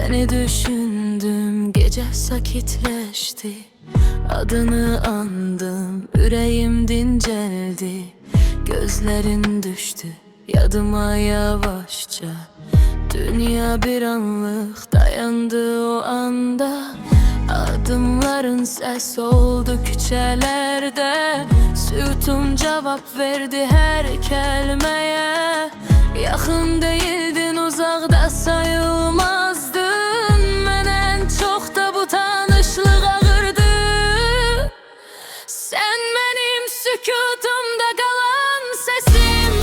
Seni düşündüm, gece sakitleşti. Adını andım, yüreğim dinceldi. Gözlerin düştü yadıma yavaşça. Dünya bir anlık dayandı o anda. Adımların ses oldu küçelerde. Sütun cevap verdi her kelimeye. Yakın değildin, uzakta sayılmazdın. Ben en çok da bu tanışlık ağırdı. Sen benim sükutumda kalan sesim,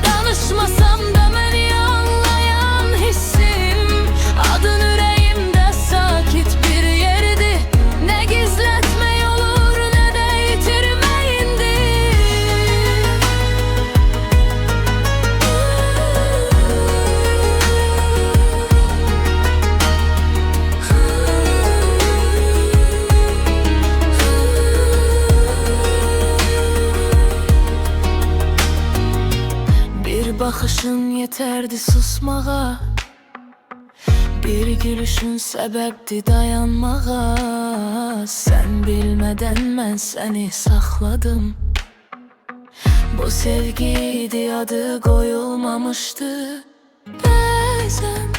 danışmasam da beni anlayan hissim. Adın yüreğimde sakit bir yerdi. Ne gizletme olur ne de yitirme indi. Bir bakışın yeterdi susmağa. Bir gülüşün sebepti dayanmağa. Sen bilmeden ben seni sakladım. Bu sevgiydi, adı koyulmamıştı. Bazen